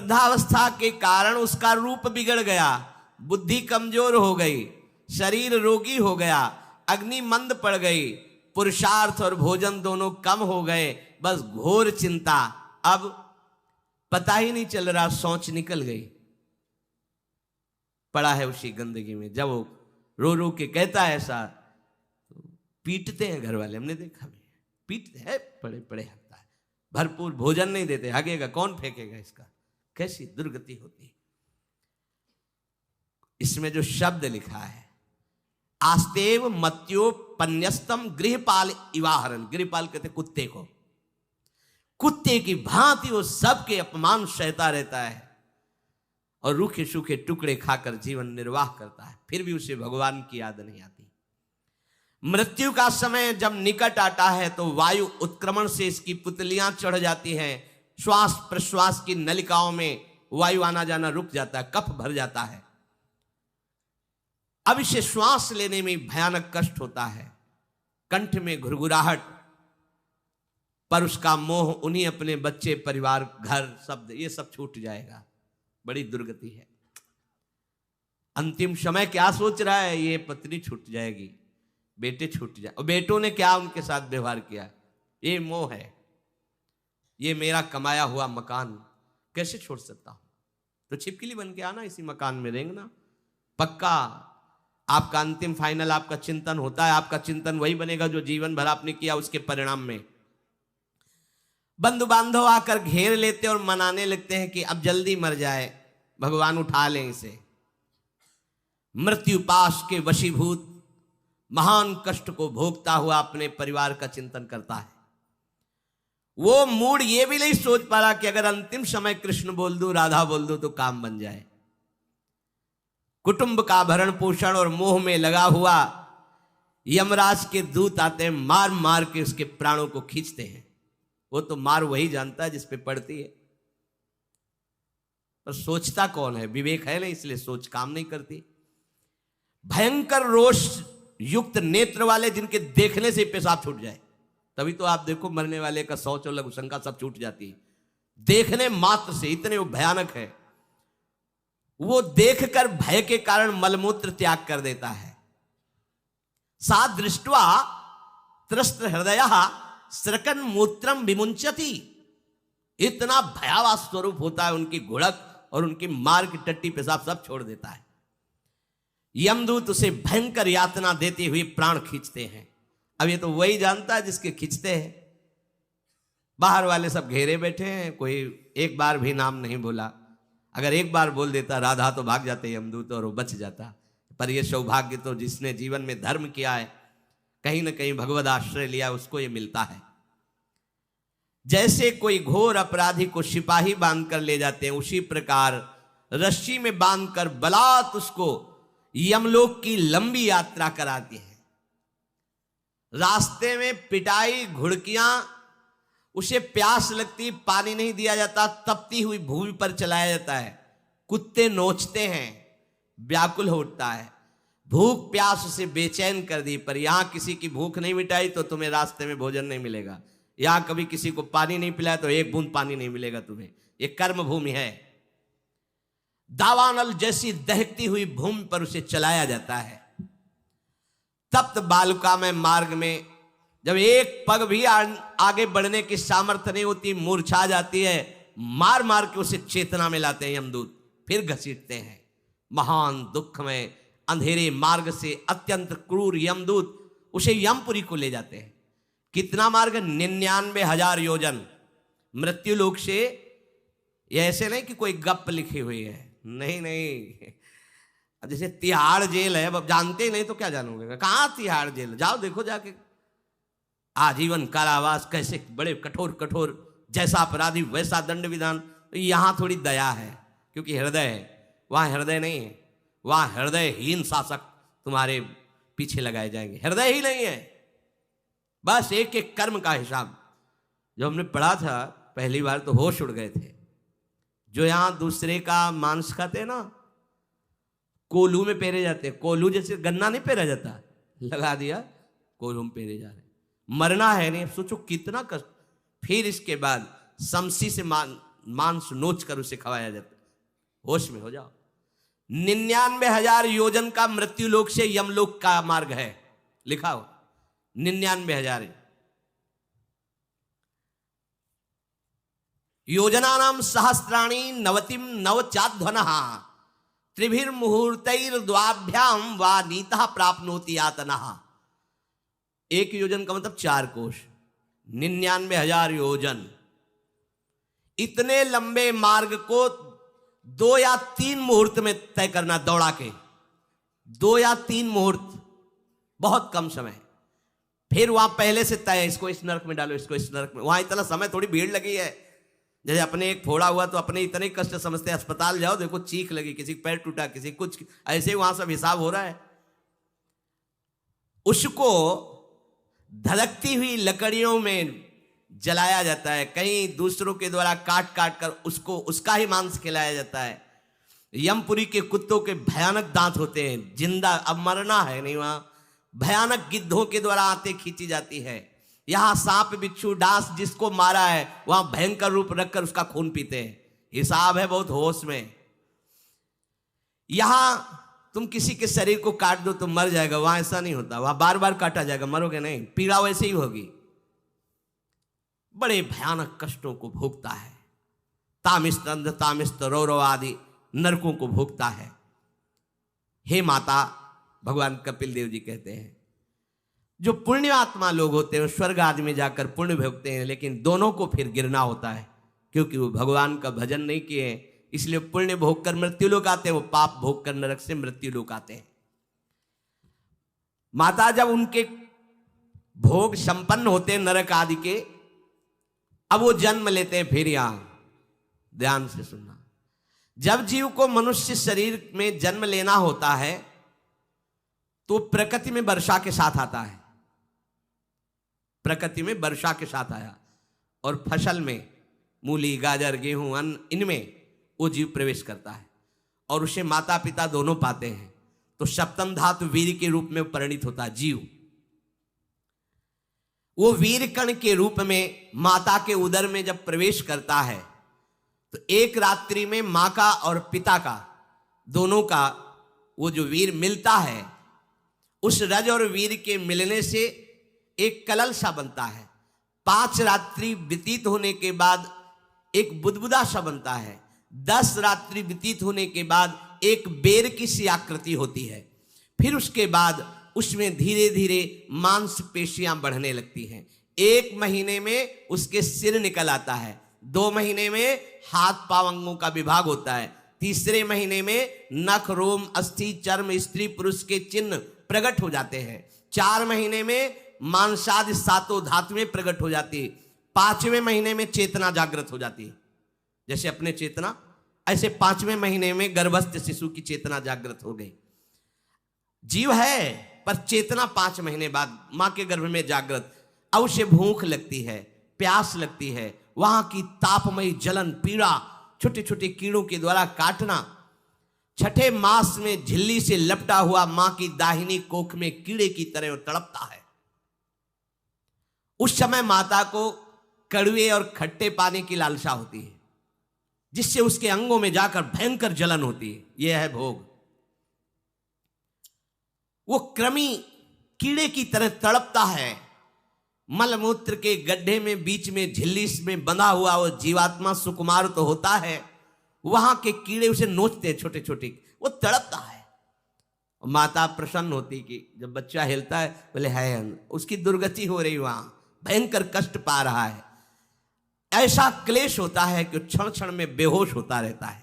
वृद्धावस्था के कारण उसका रूप बिगड़ गया, बुद्धि कमजोर हो गई, शरीर रोगी हो गया, अग्नि मंद पड़ गई, पुरुषार्थ और भोजन दोनों कम हो गए, बस घोर चिंता। अब पता ही नहीं चल रहा, सोच निकल गई, पड़ा है उसी गंदगी में। जब वो रो रो के कहता है ऐसा, तो पीटते हैं घर वाले, हमने देखा भी, पीटते हैं, पड़े पड़े हकता है, भरपूर भोजन नहीं देते, हगेगा कौन, फेंकेगा इसका, कैसी दुर्गति होती है। इसमें जो शब्द लिखा है, आस्तेव मत्योपन्यस्तम गृहपाल इवाहरन, गृहपाल कहते कुत्ते को, कुत्ते की भांति वो सबके अपमान सहता रहता है और रूखे सूखे टुकड़े खाकर जीवन निर्वाह करता है, फिर भी उसे भगवान की याद नहीं आती। मृत्यु का समय जब निकट आता है तो वायु उत्क्रमण से इसकी पुतलियां चढ़ जाती हैं, श्वास प्रश्वास की नलिकाओं में वायु आना जाना रुक जाता है, कफ भर जाता है। अब इसे श्वास लेने में भयानक कष्ट होता है, कंठ में घुरघुराहट, पर उसका मोह उन्हीं अपने बच्चे, परिवार, घर, शब्द, ये सब छूट जाएगा। बड़ी दुर्गति है। अंतिम समय क्या सोच रहा है, ये पत्नी छूट जाएगी, बेटे छूट जाए, और बेटों ने क्या उनके साथ व्यवहार किया, ये मोह है, ये मेरा कमाया हुआ मकान कैसे छोड़ सकता हूं, तो छिपकली बन के आना, इसी मकान में रेंगना। पक्का आपका अंतिम फाइनल आपका चिंतन होता है, आपका चिंतन वही बनेगा जो जीवन भर आपने किया, उसके परिणाम में बंधु बांधव आकर घेर लेते और मनाने लगते हैं कि अब जल्दी मर जाए, भगवान उठा लें इसे। मृत्यु पाश के वशीभूत महान कष्ट को भोगता हुआ अपने परिवार का चिंतन करता है। वो मूड ये भी नहीं सोच पा रहा कि अगर अंतिम समय कृष्ण बोल दूं, राधा बोल दूं तो काम बन जाए। कुटुंब का भरण पोषण और मोह में लगा हुआ यमराज के दूत आते हैं, मार मार के उसके प्राणों को खींचते हैं। वो तो मार वही जानता है जिस पे पड़ती है, पर सोचता कौन है, विवेक है नहीं, इसलिए सोच काम नहीं करती। भयंकर रोष युक्त नेत्र वाले, जिनके देखने से पेशाब छूट जाए, तभी तो आप देखो मरने वाले का शौच और लघुशंका सब छूट जाती है, देखने मात्र से, इतने वो भयानक है। वो देखकर भय के कारण मलमूत्र त्याग कर देता है। सा दृष्ट्वा त्रस्त हृदय स्रकन मूत्रम विमुंचति, इतना भयावह स्वरूप होता है उनकी घुड़क, और उनकी मार की टट्टी पेशाब सब छोड़ देता है। यमदूत उसे भयंकर यातना देते हुए प्राण खींचते हैं। अब ये तो वही जानता है जिसके खींचते हैं। बाहर वाले सब घेरे बैठे हैं, कोई एक बार भी नाम नहीं बोला। अगर एक बार बोल देता राधा तो भाग जाते यमदूत और वो बच जाता। पर ये सौभाग्य तो जिसने जीवन में धर्म किया है, कहीं ना कहीं भगवद आश्रय लिया, उसको ये मिलता है। जैसे कोई घोर अपराधी को सिपाही बांधकर ले जाते हैं, उसी प्रकार रस्सी में बांधकर बलात् उसको यमलोक की लंबी यात्रा कराती है। रास्ते में पिटाई, घुड़कियां, उसे प्यास लगती, पानी नहीं दिया जाता, तपती हुई भूमि पर चलाया जाता है, कुत्ते नोचते हैं, व्याकुल होता है, भूख प्यास उसे बेचैन कर दी। पर यहां किसी की भूख नहीं मिटाई तो तुम्हें रास्ते में भोजन नहीं मिलेगा। यहां कभी किसी को पानी नहीं पिलाया तो एक बूंद पानी नहीं मिलेगा तुम्हें। ये कर्म भूमि है। दावानल जैसी दहकती हुई भूमि पर उसे चलाया जाता है। तप्त बालुका में मार्ग में जब एक पग भी आगे बढ़ने की सामर्थ्य नहीं होती, मूर्छा जाती है, मार मार के उसे चेतना में लाते हैं यमदूत, फिर घसीटते हैं। महान दुख में अंधेरे मार्ग से अत्यंत क्रूर यमदूत उसे यमपुरी को ले जाते हैं। कितना मार्ग? 99,000 योजन मृत्यु लोक से। ये ऐसे नहीं कि कोई गप लिखी हुई है, नहीं नहीं। अब जैसे तिहाड़ जेल है, अब जानते ही नहीं तो क्या जानोगे, कहां तिहाड़ जेल, जाओ देखो जाके। आजीवन कारावास, कैसे बड़े कठोर कठोर, जैसा अपराधी वैसा दंड विधान। तो यहां थोड़ी दया है क्योंकि हृदय है, वहां हृदय नहीं है। वहां हृदयहीन शासक तुम्हारे पीछे लगाए जाएंगे। हृदय ही नहीं है, बस एक एक कर्म का हिसाब। जो हमने पढ़ा था पहली बार तो होश उड़ गए थे। जो यहां दूसरे का मांस खाते ना, कोल्हू में पेरे जाते। कोल्हू जैसे गन्ना नहीं पेरा जाता, लगा दिया, कोल्हू में पेरे जा रहे। मरना है नहीं, सोचो कितना कष्ट। फिर इसके बाद शमशी से मांस नोच कर उसे खवाया जाता। होश में हो जाओ। 99,000 योजन का मृत्युलोक से यमलोक का मार्ग है, लिखा हो 99,000 योजनानाम सहस्राणी नवतिम नवचाध्वनः त्रिभिर्मुहूर्तैर्द्वाभ्याम वा नीतः प्राप्नोति यातनः। एक योजन का मतलब 4 कोश, 99,000 योजन। इतने लंबे मार्ग को 2 या 3 मुहूर्त में तय करना, दौड़ा के 2 या 3 मुहूर्त, बहुत कम समय। फिर वहां पहले से तय, इसको इस नरक में डालो, इसको इस नरक में। वहां इतना समय थोड़ी भीड़ लगी है। जैसे अपने एक फोड़ा हुआ तो अपने इतने कष्ट समझते हैं, अस्पताल जाओ देखो चीख लगी, किसी पैर टूटा, किसी कुछ, ऐसे वहां सब हिसाब हो रहा है। उसको धड़कती हुई लकड़ियों में जलाया जाता है, कहीं दूसरों के द्वारा काट काट कर उसको उसका ही मांस खिलाया जाता है। यमपुरी के कुत्तों के भयानक दांत होते हैं, जिंदा, अब मरना है नहीं, वहां भयानक गिद्धों के द्वारा आते खींची जाती है। यहां सांप बिच्छू डांस जिसको मारा है वहां भयंकर रूप रखकर उसका खून पीते हैं। हिसाब है बहुत होश में। यहां तुम किसी के शरीर को काट दो तो मर जाएगा, वहां ऐसा नहीं होता, वहां बार बार काटा जाएगा, मरोगे नहीं, पीड़ा वैसे ही होगी। बड़े भयानक कष्टों को भोगता है, तामिस्त अंध तामिस्त रौरव आदि नरकों को भोगता है। हे माता, भगवान कपिल देव जी कहते हैं, जो पुण्य आत्मा लोग होते हैं वो स्वर्ग आदि में जाकर पुण्य भोगते हैं, लेकिन दोनों को फिर गिरना होता है, क्योंकि वो भगवान का भजन नहीं किए, इसलिए पुण्य भोग कर मृत्यु लोक आते हैं, वो पाप भोग कर नरक से मृत्यु लोक आते हैं। माता जब उनके भोग संपन्न होते हैं नरक आदि के, अब वो जन्म लेते हैं। फिर यहां ध्यान से सुनना, जब जीव को मनुष्य शरीर में जन्म लेना होता है तो प्रकृति में वर्षा के साथ आता है, प्रकृति में वर्षा के साथ आया, और फसल में मूली गाजर गेहूं अन्न, इनमें वो जीव प्रवेश करता है और उसे माता पिता दोनों पाते हैं। तो सप्तम धातु वीर के रूप में परिणित होता है जीव। वो वीर कण के रूप में माता के उदर में जब प्रवेश करता है तो एक रात्रि में मां का और पिता का, दोनों का वो जो वीर मिलता है, उस रज और वीर के मिलने से एक कलल सा बनता है। 5 रात्रि व्यतीत होने के बाद एक बुदबुदा सा बनता है। 10 रात्रि व्यतीत होने के बाद एक बेर की सी आकृति होती है। फिर उसके बाद उसमें धीरे धीरे मांसपेशियां बढ़ने लगती हैं। 1 महीने में उसके सिर निकल आता है, 2 महीने में हाथ पांव अंगों का विभाग होता है, 3रे महीने में नख रोम अस्थि चर्म स्त्री पुरुष के चिन्ह प्रकट हो जाते हैं, 4 महीने में मांसादि 7 धातुएं प्रकट हो जाती है, 5वें महीने में चेतना जागृत हो जाती है। जैसे अपने चेतना, ऐसे 5वें महीने में गर्भस्थ शिशु की चेतना जागृत हो गई। जीव है पर चेतना 5 महीने बाद मां के गर्भ में जागृत। अब उसे भूख लगती है, प्यास लगती है, वहां की तापमयी जलन पीड़ा, छोटे छोटे कीड़ों के द्वारा काटना। 6ठे मास में झिल्ली से लपटा हुआ मां की दाहिनी कोख में कीड़े की तरह तड़पता है। उस समय माता को कड़वे और खट्टे पानी की लालसा होती है, जिससे उसके अंगों में जाकर भयंकर जलन होती है। यह है भोग। वो कृमि कीड़े की तरह तड़पता है। मलमूत्र के गड्ढे में बीच में झिल्ली में बंधा हुआ वो जीवात्मा सुकुमार तो होता है, वहां के कीड़े उसे नोचते हैं छोटे छोटे, वो तड़पता है। माता प्रसन्न होती कि जब बच्चा हिलता है, बोले है उसकी दुर्गति हो रही, वहां भयंकर कष्ट पा रहा है। ऐसा क्लेश होता है कि क्षण क्षण में बेहोश होता रहता है।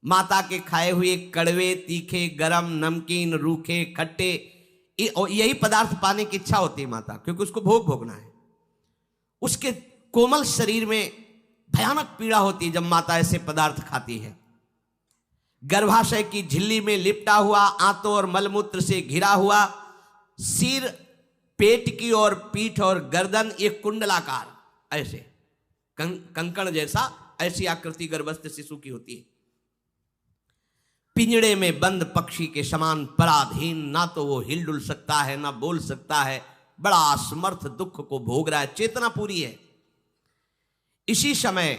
माता के खाए हुए कड़वे तीखे गरम नमकीन रूखे खट्टे यही पदार्थ पाने की इच्छा होती है माता, क्योंकि उसको भोग भोगना है। उसके कोमल शरीर में भयानक पीड़ा होती है जब माता ऐसे पदार्थ खाती है। गर्भाशय की झिल्ली में लिपटा हुआ, आंतों और मलमूत्र से घिरा हुआ, सिर पेट की और पीठ और गर्दन एक कुंडलाकार ऐसे कंकण जैसा ऐसी आकृति गर्भस्थ शिशु की होती है। पिंजड़े में बंद पक्षी के समान पराधीन, ना तो वो हिल डुल सकता है ना बोल सकता है, बड़ा असमर्थ दुख को भोग रहा है, चेतना पूरी है। इसी समय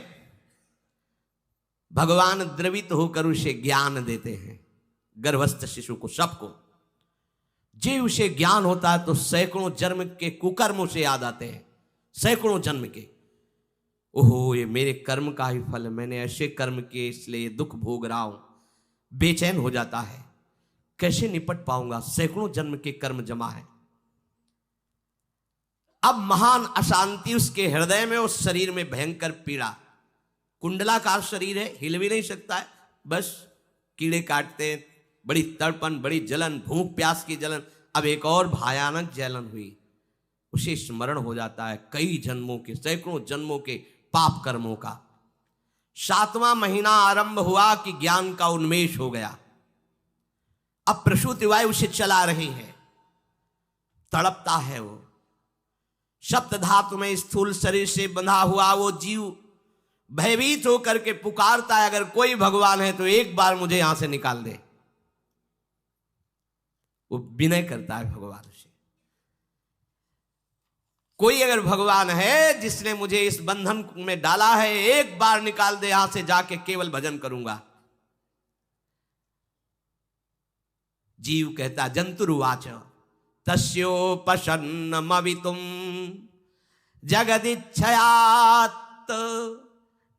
भगवान द्रवित होकर उसे ज्ञान देते हैं, गर्भस्थ शिशु को, सबको। जे उसे ज्ञान होता है तो सैकड़ों जन्म के कुकर्म उसे याद आते हैं, सैकड़ों जन्म के। ओहो, ये मेरे कर्म का ही फल, मैंने ऐसे कर्म किए इसलिए ये दुख भोग रहा हूं। बेचैन हो जाता है, कैसे निपट पाऊंगा, सैकड़ों जन्म के कर्म जमा है। अब महान अशांति उसके हृदय में, उस शरीर में भयंकर पीड़ा। कुंडलाकार शरीर है, हिल भी नहीं सकता है, बस कीड़े काटते हैं, बड़ी तड़पन, बड़ी जलन, भूख प्यास की जलन। अब एक और भयानक जलन हुई, उसे स्मरण हो जाता है कई जन्मों के, सैकड़ों जन्मों के पाप कर्मों का। 7वां महीना आरंभ हुआ कि ज्ञान का उन्मेष हो गया। अब प्रसूति वायु उसे चला रही है, तड़पता है वो। सप्त धातु में स्थूल शरीर से बंधा हुआ वो जीव भयभीत होकर के पुकारता है, अगर कोई भगवान है तो एक बार मुझे यहां से निकाल दे। वो विनय करता है भगवान से, कोई अगर भगवान है जिसने मुझे इस बंधन में डाला है, एक बार निकाल दे, यहां से जाके केवल भजन करूंगा। जीव कहता, जंतुरुवाच तस्योपशन्नमवितुम जगदिच्छयात्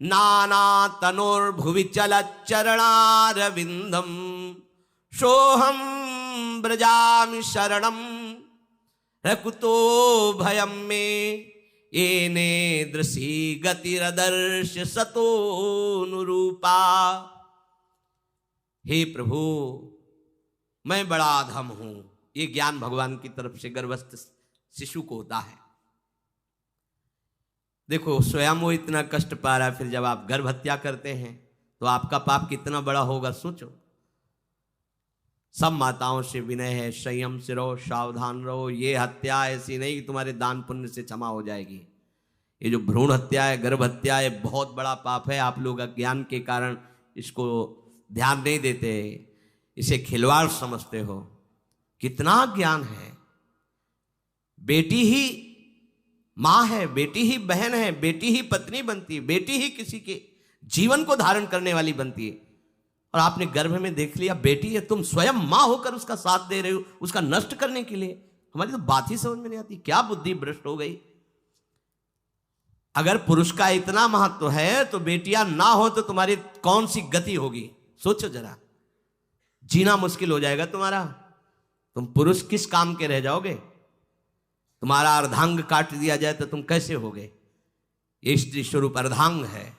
नाना तनोर्भुवि चलच्चरणारविंदम सोहम ब्रजामि शरणम रकुतो भयम में येने दृशी गतिरदर्श सतोनुरूपा। हे प्रभु, मैं बड़ा अधम हूं। ये ज्ञान भगवान की तरफ से गर्भस्थ शिशु को होता है। देखो, स्वयं वो इतना कष्ट पा रहा है, फिर जब आप गर्भ हत्या करते हैं तो आपका पाप कितना बड़ा होगा, सोचो। सब माताओं से विनय है, संयम से रहो, सावधान रहो। ये हत्या ऐसी नहीं कि तुम्हारे दान पुण्य से क्षमा हो जाएगी। ये जो भ्रूण हत्या है, गर्भ हत्या है, बहुत बड़ा पाप है। आप लोग अज्ञान के कारण इसको ध्यान नहीं देते, इसे खिलवाड़ समझते हो। कितना ज्ञान है। बेटी ही मां है, बेटी ही बहन है, बेटी ही पत्नी बनती है, बेटी ही किसी के जीवन को धारण करने वाली बनती है। और आपने गर्भ में देख लिया बेटी है, तुम स्वयं मां होकर उसका साथ दे रहे हो, उसका नष्ट करने के लिए। हमारी तो बात ही समझ में नहीं आती, क्या बुद्धि भ्रष्ट हो गई। अगर पुरुष का इतना महत्व है तो बेटियां ना हो तो तुम्हारी कौन सी गति होगी, सोचो जरा। जीना मुश्किल हो जाएगा तुम्हारा। तुम पुरुष किस काम के रह जाओगे। तुम्हारा अर्धांग काट दिया जाए तो तुम कैसे होगे। ये स्त्री स्वरूप अर्धांग है।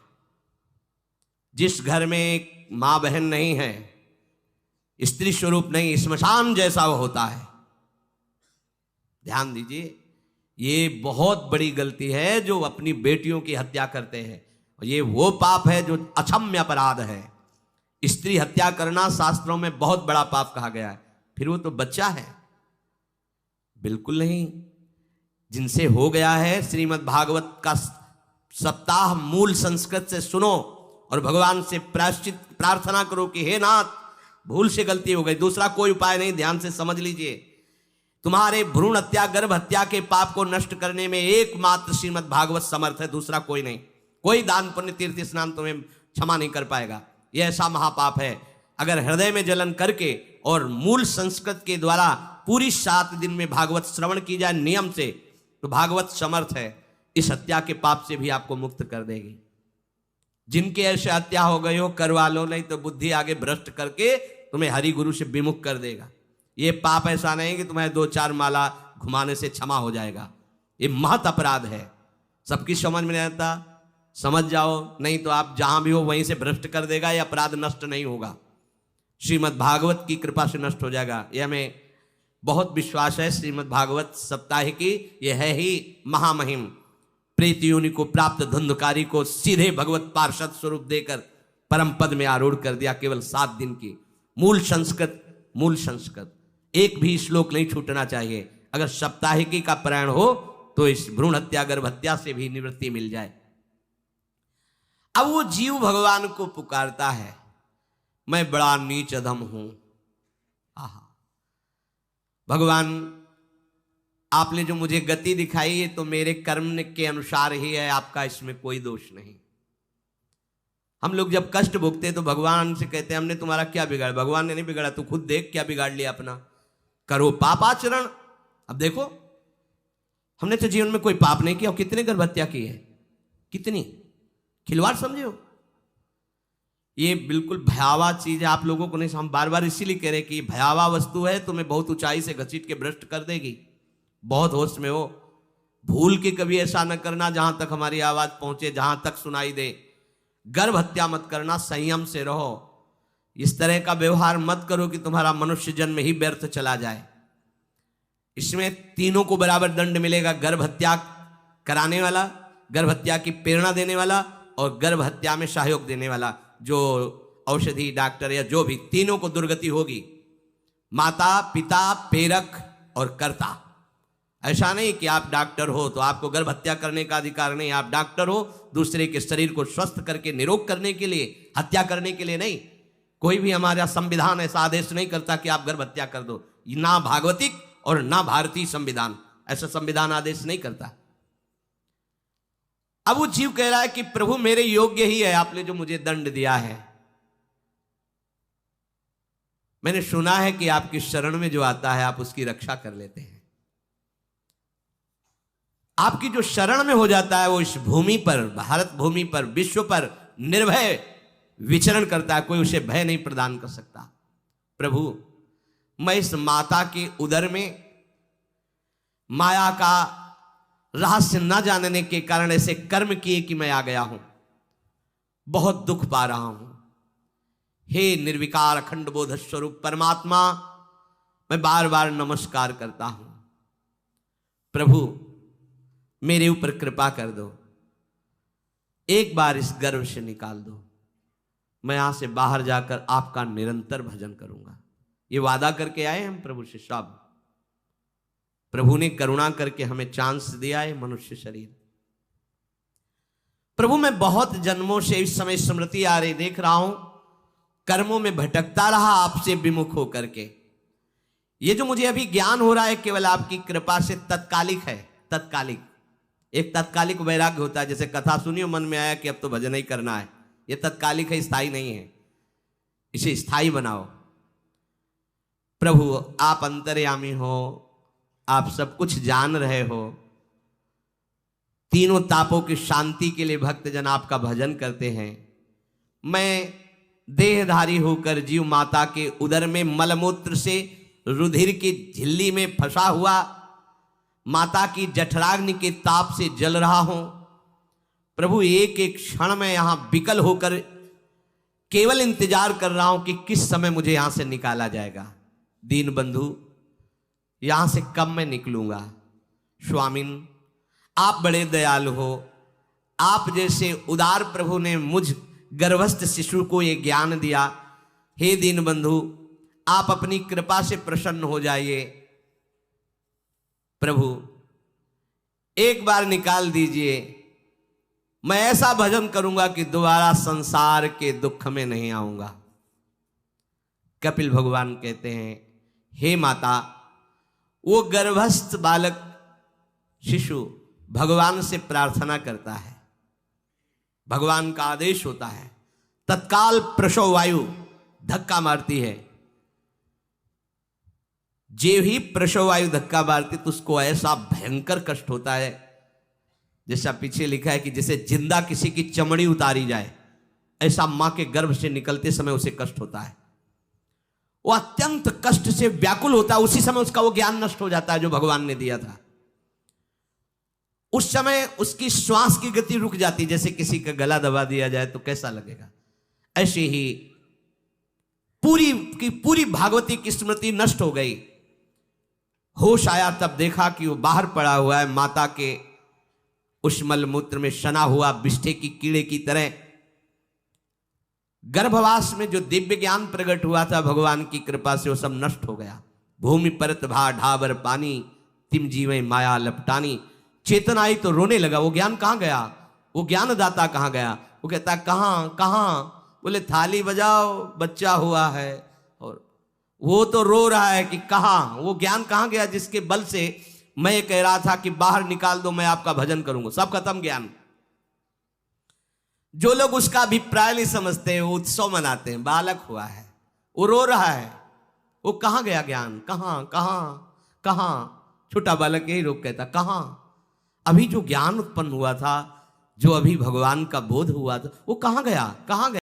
जिस घर में एक मां बहन नहीं है, स्त्री स्वरूप नहीं, श्मशान जैसा वो होता है। ध्यान दीजिए, ये बहुत बड़ी गलती है जो अपनी बेटियों की हत्या करते हैं। और ये वो पाप है जो अक्षम्य अपराध है। स्त्री हत्या करना शास्त्रों में बहुत बड़ा पाप कहा गया है। फिर वो तो बच्चा है, बिल्कुल नहीं। जिनसे हो गया है, श्रीमद् भागवत का सप्ताह मूल संस्कृत से सुनो और भगवान से प्रायश्चित प्रार्थना करो कि हे नाथ, भूल से गलती हो गई, दूसरा कोई उपाय नहीं। ध्यान से समझ लीजिए, तुम्हारे भ्रूण हत्या, गर्भ हत्या के पाप को नष्ट करने में एकमात्र श्रीमद् भागवत समर्थ है, दूसरा कोई नहीं। कोई दान पुण्य तीर्थ स्नान तुम्हें क्षमा नहीं कर पाएगा। यह ऐसा महापाप है। अगर हृदय में जलन करके और मूल संस्कृत के द्वारा पूरी 7 दिन में भागवत श्रवण की जाए नियम से, तो भागवत समर्थ है, इस हत्या के पाप से भी आपको मुक्त कर देगी। जिनके ऐसे हत्या हो गई हो, करवा लो, नहीं तो बुद्धि आगे भ्रष्ट करके तुम्हें हरि गुरु से विमुख कर देगा। ये पाप ऐसा नहीं कि तुम्हें 2-4 माला घुमाने से क्षमा हो जाएगा। ये महत अपराध है। सबकी समझ में नहीं आता, समझ जाओ, नहीं तो आप जहां भी हो वहीं से भ्रष्ट कर देगा। यह अपराध नष्ट नहीं होगा, श्रीमद् भागवत की कृपा से नष्ट हो जाएगा। यह हमें बहुत विश्वास है। श्रीमद् भागवत सप्ताह की यह है ही महामहिम। प्रेत योनि को प्राप्त धुंधकारी को सीधे भगवत पार्षद स्वरूप देकर परम पद में आरूढ़ कर दिया। केवल 7 दिन की मूल संस्कृत एक भी श्लोक नहीं छूटना चाहिए। अगर सप्ताहिकी का पारायण हो तो इस भ्रूण हत्या, गर्भ हत्या से भी निवृत्ति मिल जाए। अब वो जीव भगवान को पुकारता है, मैं बड़ा नीच अधम हूं। आहा, भगवान आपने जो मुझे गति दिखाई है तो मेरे कर्म के अनुसार ही है, आपका इसमें कोई दोष नहीं। हम लोग जब कष्ट भोगते हैं तो भगवान से कहते हैं हमने तुम्हारा क्या बिगाड़ा। भगवान ने नहीं बिगाड़ा, तू खुद देख क्या बिगाड़ लिया अपना, करो पापाचरण। अब देखो हमने तो जीवन में कोई पाप नहीं किया और कितने गर्भ हत्या की है, कितनी खिलवाड़ समझे हो। ये बिल्कुल भयावह चीज है, आप लोगों को नहीं, हम बार बार इसीलिए कह रहे हैं कि भयावह वस्तु है, तुम्हें बहुत ऊंचाई से घसीट के भ्रष्ट कर देगी। बहुत होश में हो, भूल के कभी ऐसा न करना जहां तक हमारी आवाज पहुंचे, जहां तक सुनाई दे। गर्भ हत्या मत करना, संयम से रहो, इस तरह का व्यवहार मत करो कि तुम्हारा मनुष्य जन्म ही व्यर्थ चला जाए। इसमें तीनों को बराबर दंड मिलेगा, गर्भ हत्या कराने वाला, गर्भ हत्या की प्रेरणा देने वाला और गर्भ हत्या में सहयोग देने वाला। जो औषधि डॉक्टर या जो भी, तीनों को दुर्गति होगी। माता पिता प्रेरक और कर्ता। ऐसा नहीं कि आप डॉक्टर हो तो आपको गर्भ हत्या करने का अधिकार नहीं। आप डॉक्टर हो दूसरे के शरीर को स्वस्थ करके निरोग करने के लिए, हत्या करने के लिए नहीं। कोई भी हमारा संविधान ऐसा आदेश नहीं करता कि आप गर्भ हत्या कर दो, ना भागवतिक और ना भारतीय संविधान ऐसा संविधान आदेश नहीं करता। अब वो जीव कह रहा है कि प्रभु मेरे योग्य ही है आपने जो मुझे दंड दिया है। मैंने सुना है कि आपकी शरण में जो आता है आप उसकी रक्षा कर लेते हैं। आपकी जो शरण में हो जाता है वो इस भूमि पर, भारत भूमि पर, विश्व पर निर्भय विचरण करता है, कोई उसे भय नहीं प्रदान कर सकता। प्रभु मैं इस माता के उदर में माया का रहस्य न जानने के कारण ऐसे कर्म किए कि मैं आ गया हूं, बहुत दुख पा रहा हूं। हे निर्विकार अखंड बोध स्वरूप परमात्मा, मैं बार बार नमस्कार करता हूं। प्रभु मेरे ऊपर कृपा कर दो, एक बार इस गर्भ से निकाल दो, मैं यहां से बाहर जाकर आपका निरंतर भजन करूंगा। ये वादा करके आए हम प्रभु से सब। प्रभु ने करुणा करके हमें चांस दिया है मनुष्य शरीर। प्रभु मैं बहुत जन्मों से इस समय स्मृति आ रही देख रहा हूं, कर्मों में भटकता रहा आपसे विमुख होकर के। ये जो मुझे अभी ज्ञान हो रहा है केवल आपकी कृपा से तत्कालिक है, तत्कालिक। एक तत्कालिक वैराग्य होता है, जैसे कथा सुनियो मन में आया कि अब तो भजन ही करना है, ये तत्कालिक है, स्थायी नहीं है। इसे स्थायी बनाओ। प्रभु आप अंतर्यामी हो, आप सब कुछ जान रहे हो। तीनों तापों की शांति के लिए भक्तजन आपका भजन करते हैं। मैं देहधारी होकर जीव माता के उदर में मलमूत्र से रुधिर की झिल्ली में फंसा हुआ माता की जठराग्नि के ताप से जल रहा हूं। प्रभु एक एक क्षण में यहां विकल होकर केवल इंतजार कर रहा हूं कि किस समय मुझे यहां से निकाला जाएगा। दीन बंधु यहां से कब मैं निकलूंगा। स्वामिन आप बड़े दयालु हो, आप जैसे उदार प्रभु ने मुझ गर्भस्थ शिशु को ये ज्ञान दिया। हे दीन बंधु आप अपनी कृपा से प्रसन्न हो जाइए। प्रभु एक बार निकाल दीजिए, मैं ऐसा भजन करूंगा कि दोबारा संसार के दुख में नहीं आऊंगा। कपिल भगवान कहते हैं हे माता, वो गर्भस्थ बालक शिशु भगवान से प्रार्थना करता है, भगवान का आदेश होता है, तत्काल प्रसव वायु धक्का मारती है। जे ही प्रसव वायु धक्का मारती तो उसको ऐसा भयंकर कष्ट होता है, जैसा पीछे लिखा है कि जैसे जिंदा किसी की चमड़ी उतारी जाए, ऐसा मां के गर्भ से निकलते समय उसे कष्ट होता है। वो अत्यंत कष्ट से व्याकुल होता है, उसी समय उसका वो ज्ञान नष्ट हो जाता है जो भगवान ने दिया था। उस समय उसकी श्वास की गति रुक जाती, जैसे किसी का गला दबा दिया जाए तो कैसा लगेगा। ऐसे ही पूरी की पूरी भागवती की स्मृति नष्ट हो गई। होश आया तब देखा कि वो बाहर पड़ा हुआ है, माता के उस मलमूत्र में सना हुआ बिष्ठे की कीड़े की तरह। गर्भवास में जो दिव्य ज्ञान प्रकट हुआ था भगवान की कृपा से वो सब नष्ट हो गया। भूमि परत भा ढाबर पानी, तिम जीवे माया लपटानी। चेतन आई तो रोने लगा, वो ज्ञान कहां गया, वो ज्ञानदाता कहां गया। वो कहता कहां कहां, बोले थाली बजाओ बच्चा हुआ है। और वो तो रो रहा है कि कहां, वो ज्ञान कहां गया जिसके बल से मैं कह रहा था कि बाहर निकाल दो, मैं आपका भजन करूंगा। सब खत्म ज्ञान। जो लोग उसका अभिप्राय नहीं समझते हैं वो उत्सव मनाते हैं। बालक हुआ है, वो रो रहा है, वो कहाँ गया ज्ञान, कहाँ कहाँ कहाँ। छोटा बालक यही रोक कहता कहाँ। अभी जो ज्ञान उत्पन्न हुआ था, जो अभी भगवान का बोध हुआ था, वो कहाँ गया, कहाँ गया।